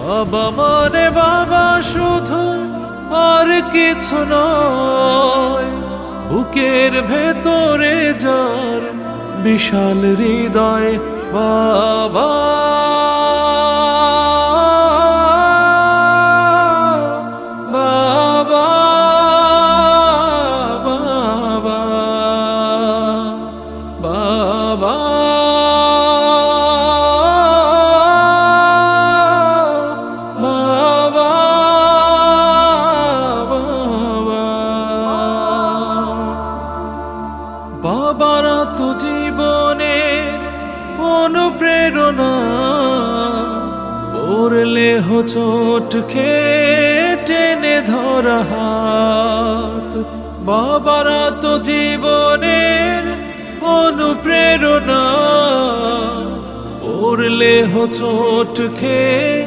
বাবা মানে বাবা শুধু, আর কিছু নয়। বুকের ভেতরে যার বিশাল হৃদয়, বাবা বাবা বাবা বাবা বাবারা তো জীবনের অনুপ্রেরণা, পড়লে হোঁচট খেয়ে টেনে ধরা হাত। বাবারা তো জীবনের অনুপ্রেরণা, পড়লে হোঁচট খেয়ে